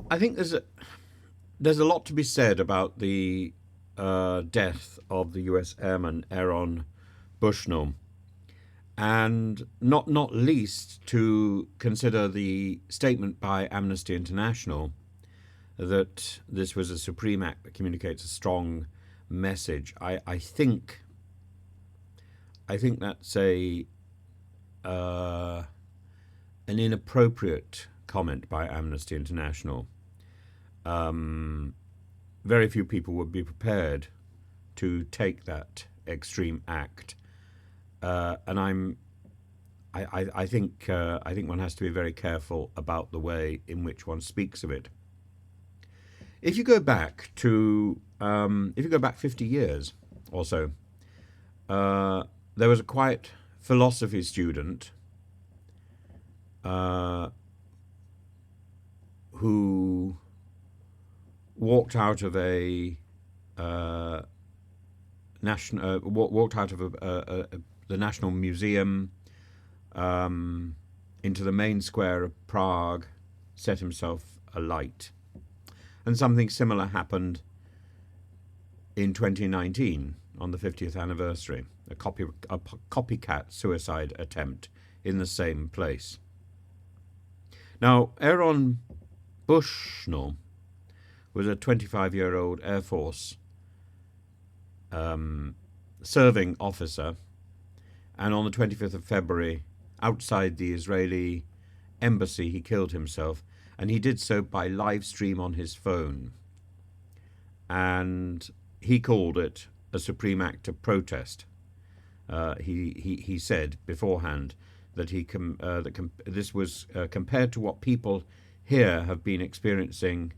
I think there's a lot to be said about the death of the U.S. airman Aaron Bushnell, and not least to consider the statement by Amnesty International that this was a supreme act that communicates a strong message. I think that's an inappropriate comment by Amnesty International. Very few people would be prepared to take that extreme act, and I think one has to be very careful about the way in which one speaks of it. If you go back 50 years or so, there was a quiet philosophy student who walked out of the National Museum into the main square of Prague, set himself alight. And something similar happened in 2019 on the 50th anniversary, a copycat suicide attempt in the same place. Now, Aaron Bushnell was a 25-year-old Air Force serving officer, and on the 25th of February, outside the Israeli embassy, he killed himself, and he did so by live stream on his phone. And he called it a supreme act of protest. He said beforehand that this was compared to what people here have been experiencing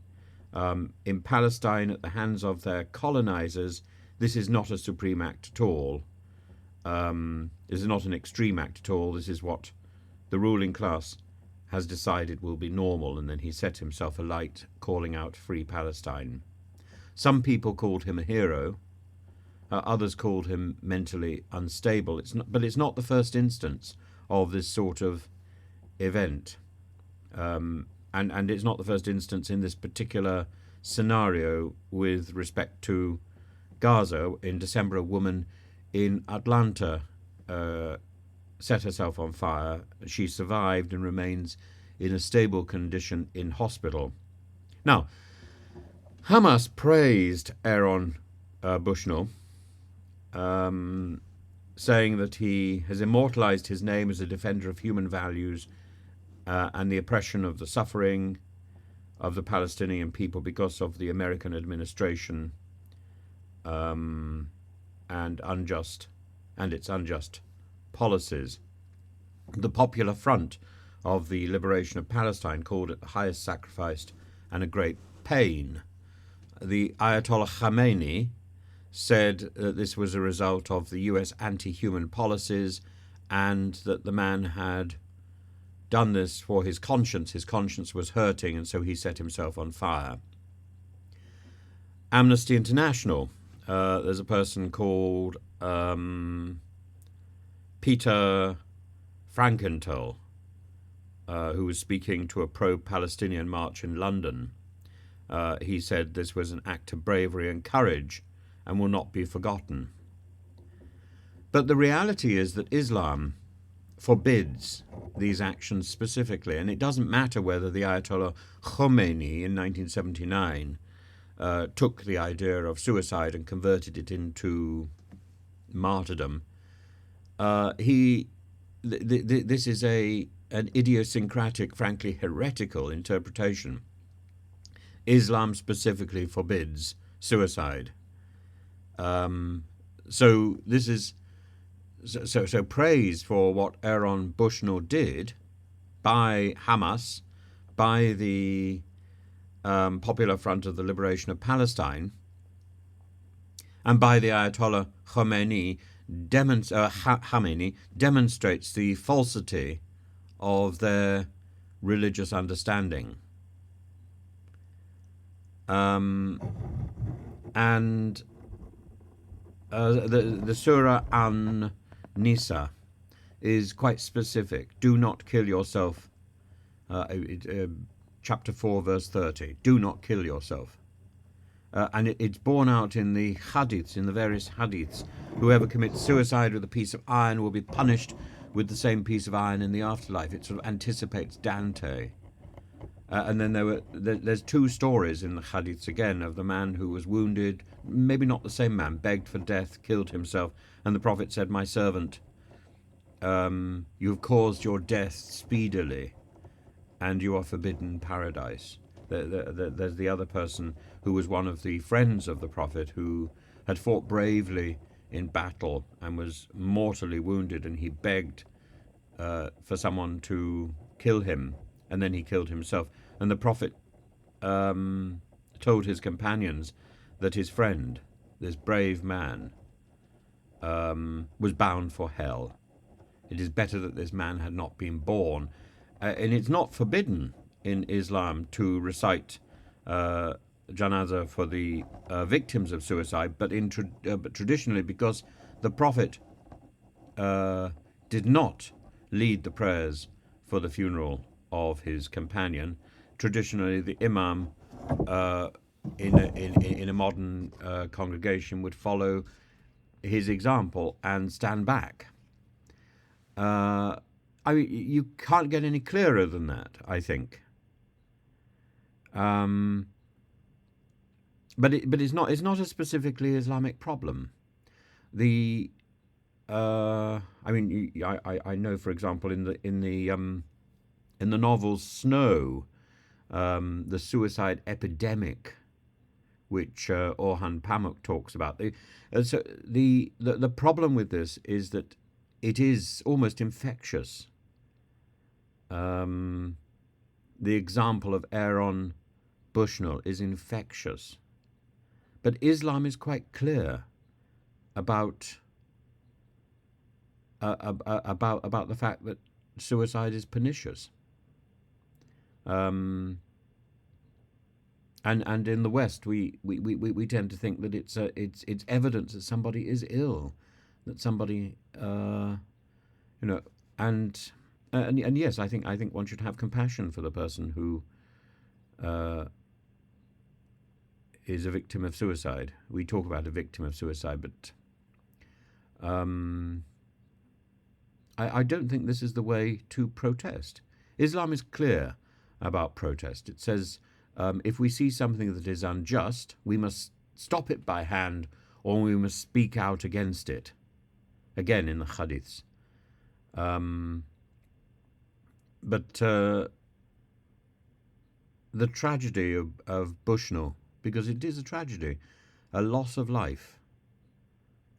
in Palestine at the hands of their colonizers. This is not a supreme act at all. This is not an extreme act at all. This is what the ruling class has decided will be normal. And then he set himself alight, calling out Free Palestine. Some people called him a hero. Others called him mentally unstable. But it's not the first instance of this sort of event. And it's not the first instance in this particular scenario with respect to Gaza. In December, a woman in Atlanta set herself on fire. She survived and remains in a stable condition in hospital. Now, Hamas praised Aaron Bushnell, saying that he has immortalized his name as a defender of human values and the oppression of the suffering of the Palestinian people because of the American administration and its unjust policies. The Popular Front of the Liberation of Palestine called it the highest sacrifice and a great pain. The Ayatollah Khamenei said that this was a result of the US anti-human policies and that the man had done this for his conscience. His conscience was hurting, and so he set himself on fire. Amnesty International, there's a person called Peter Frankenthal, who was speaking to a pro-Palestinian march in London. He said this was an act of bravery and courage and will not be forgotten. But the reality is that Islam forbids these actions specifically, and it doesn't matter whether the Ayatollah Khomeini in 1979 took the idea of suicide and converted it into martyrdom. This is an idiosyncratic, frankly heretical interpretation. Islam specifically forbids suicide. So this is so praise for what Aaron Bushnell did by Hamas, by the Popular Front of the Liberation of Palestine, and by the Ayatollah Khomeini demonstrates the falsity of their religious understanding. And the Surah An-Nisa is quite specific. Do not kill yourself. chapter 4, verse 30. Do not kill yourself. And it's borne out in the hadiths, in the various hadiths. Whoever commits suicide with a piece of iron will be punished with the same piece of iron in the afterlife. It sort of anticipates Dante. And then there's two stories in the hadiths again of the man who was wounded, maybe not the same man, begged for death, killed himself, and the Prophet said, "My servant, you have caused your death speedily, and you are forbidden paradise." There's the other person who was one of the friends of the Prophet who had fought bravely in battle and was mortally wounded, and he begged for someone to kill him, and then he killed himself. And the Prophet told his companions that his friend, this brave man, was bound for hell. It is better that this man had not been born. And it's not forbidden in Islam to recite janazah for the victims of suicide, but traditionally, because the Prophet did not lead the prayers for the funeral of his companion, traditionally the imam in a modern congregation would follow his example and stand back. You can't get any clearer than that, I think. But it's not a specifically Islamic problem. I know, for example, in the novel Snow, the suicide epidemic, which Orhan Pamuk talks about. The problem with this is that it is almost infectious. The example of Aaron Bushnell is infectious. But Islam is quite clear about the fact that suicide is pernicious. And in the West, we tend to think that it's evidence that somebody is ill, that somebody and yes, I think one should have compassion for the person who is a victim of suicide. We talk about a victim of suicide, but I don't think this is the way to protest. Islam is clear about protest. It says if we see something that is unjust, we must stop it by hand, or we must speak out against it. Again, in the hadiths. But the tragedy of Bushnell, because it is a tragedy, a loss of life,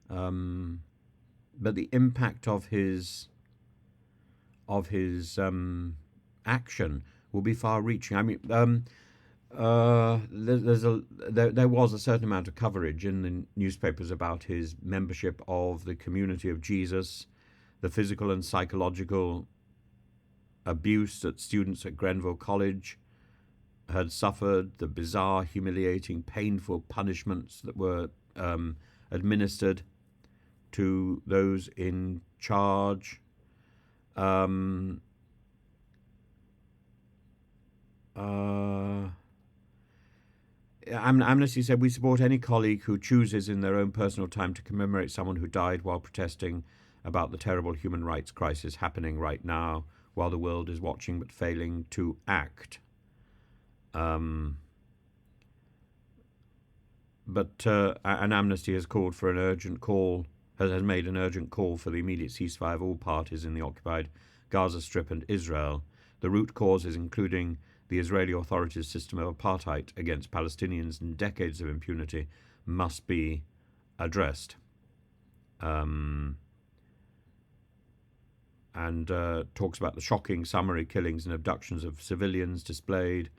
but the impact of his action will be far-reaching. I mean, there was a certain amount of coverage in the newspapers about his membership of the Community of Jesus, the physical and psychological abuse that students at Grenville College had suffered, the bizarre, humiliating, painful punishments that were administered to those in charge. Amnesty said, "We support any colleague who chooses in their own personal time to commemorate someone who died while protesting about the terrible human rights crisis happening right now, while the world is watching but failing to act." And Amnesty has called for an urgent call, has made an urgent call for the immediate ceasefire of all parties in the occupied Gaza Strip and Israel. The root causes, including the Israeli authorities' system of apartheid against Palestinians and decades of impunity, must be addressed. And talks about the shocking summary killings and abductions of civilians displayed,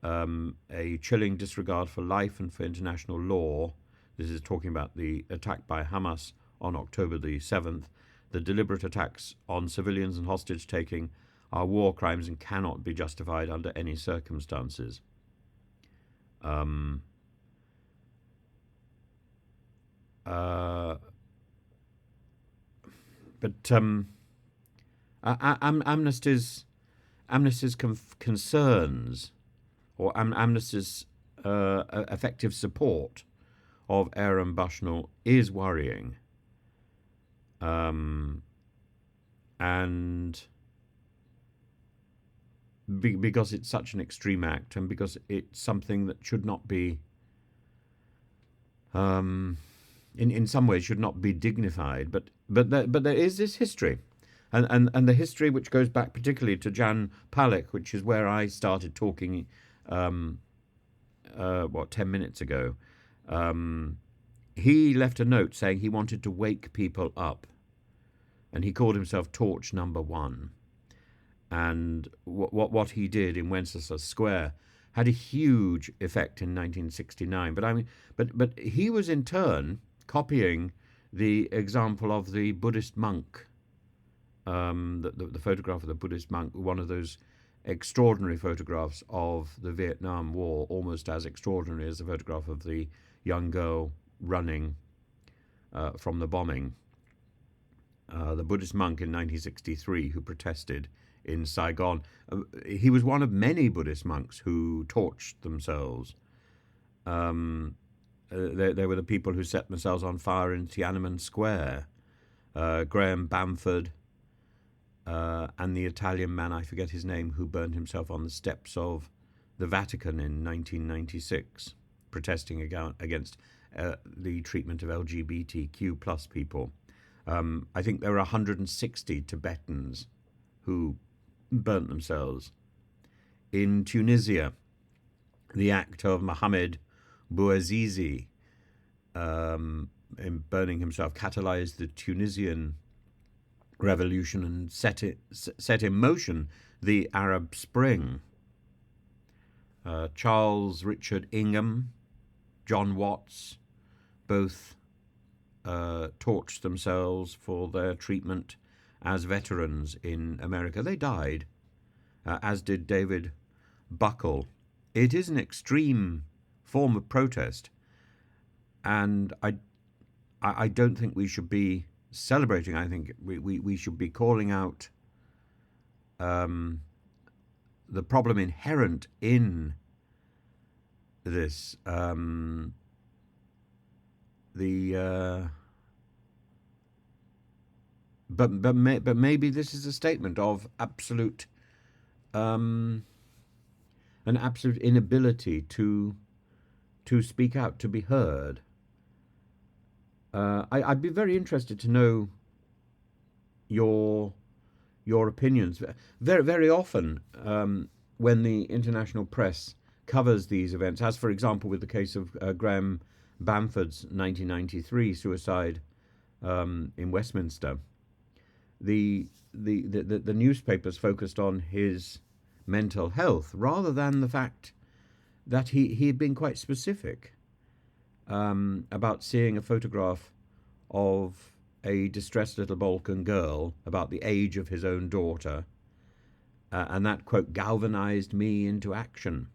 a chilling disregard for life and for international law. This is talking about the attack by Hamas on October the 7th. The deliberate attacks on civilians and hostage-taking are war crimes and cannot be justified under any circumstances. Amnesty's concerns, or Amnesty's effective support of Aaron Bushnell is worrying. And because it's such an extreme act, and because it's something that should not be, in some ways, should not be dignified. But there is this history, and the history which goes back particularly to Jan Palach, which is where I started talking, 10 minutes ago. He left a note saying he wanted to wake people up, and he called himself Torch Number One. And what he did in Wenceslas Square had a huge effect in 1969. But he was in turn copying the example of the Buddhist monk, the photograph of the Buddhist monk, one of those extraordinary photographs of the Vietnam War, almost as extraordinary as the photograph of the young girl running from the bombing. The Buddhist monk in 1963 who protested in Saigon. He was one of many Buddhist monks who torched themselves. There were the people who set themselves on fire in Tiananmen Square. Graham Bamford, and the Italian man, I forget his name, who burned himself on the steps of the Vatican in 1996, protesting against the treatment of LGBTQ plus people. I think there were 160 Tibetans who burnt themselves. In Tunisia, the act of Mohamed Bouazizi in burning himself catalyzed the Tunisian revolution and set in motion the Arab Spring. Charles Richard Ingham, John Watts, both torched themselves for their treatment as veterans in America. They died, as did David Buckle. It is an extreme form of protest, and I don't think we should be celebrating. I think we should be calling out the problem inherent in this. But maybe this is a statement of an absolute inability to speak out, to be heard. I'd be very interested to know your opinions. Very, very often, when the international press covers these events, as for example with the case of Graham Bamford's 1993 suicide in Westminster, the newspapers focused on his mental health rather than the fact that he had been quite specific about seeing a photograph of a distressed little Balkan girl about the age of his own daughter, and that, quote, galvanized me into action.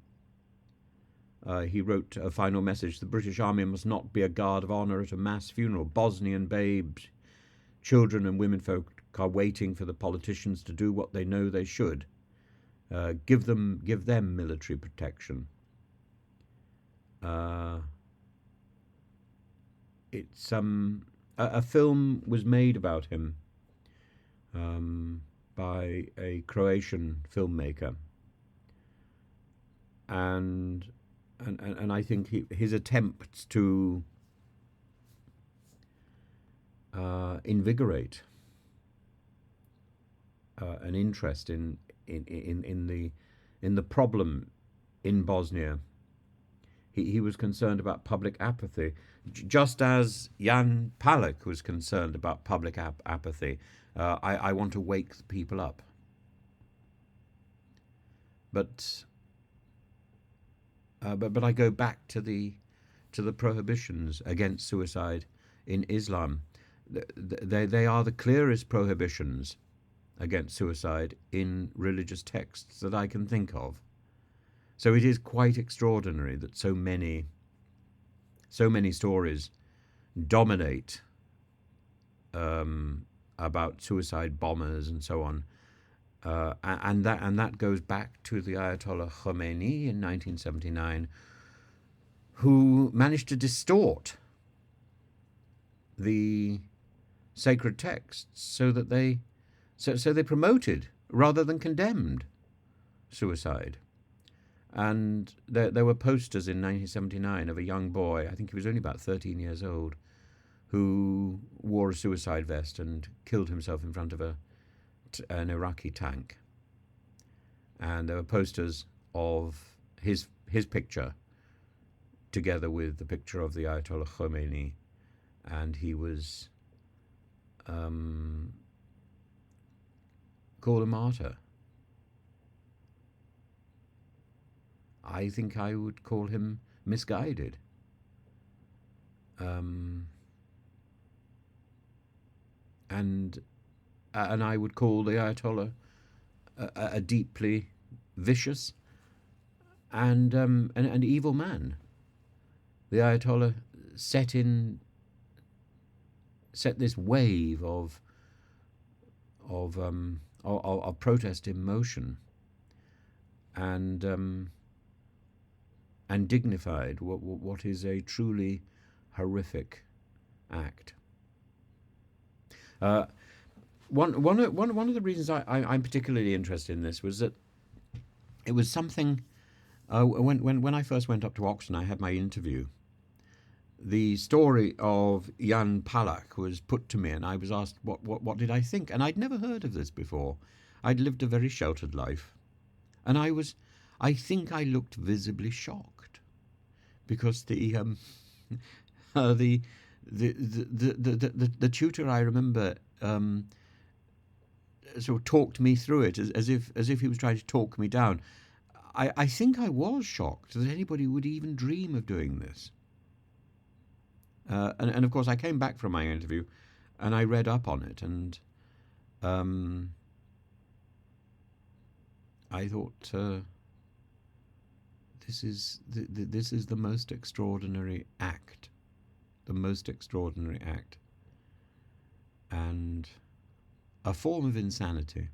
He wrote a final message: the British Army must not be a guard of honour at a mass funeral. Bosnian babes, children and womenfolk are waiting for the politicians to do what they know they should. Give them military protection. It's a film was made about him by a Croatian filmmaker, and I think his attempts to invigorate an interest in the problem in Bosnia. He was concerned about public apathy, just as Jan Palach was concerned about public apathy. I want to wake the people up. But I go back to the prohibitions against suicide in Islam. They are the clearest prohibitions against suicide in religious texts that I can think of. So it is quite extraordinary that so many stories dominate about suicide bombers and so on, and that goes back to the Ayatollah Khomeini in 1979, who managed to distort the sacred texts so that they promoted rather than condemned suicide. And there were posters in 1979 of a young boy, I think he was only about 13 years old, who wore a suicide vest and killed himself in front of an Iraqi tank. And there were posters of his picture together with the picture of the Ayatollah Khomeini, and he was called a martyr. I think I would call him misguided. And I would call the Ayatollah a deeply vicious and evil man. The Ayatollah set this wave of protest in motion, and dignified what is a truly horrific act. One of the reasons I'm particularly interested in this was that it was something. When I first went up to Oxford, I had my interview. The story of Jan Palach was put to me, and I was asked what did I think, and I'd never heard of this before. I'd lived a very sheltered life, and I think I looked visibly shocked, because the tutor, I remember, sort of talked me through it as if he was trying to talk me down. I think I was shocked that anybody would even dream of doing this. And of course I came back from my interview and I read up on it, and I thought this is the most extraordinary act, and a form of insanity.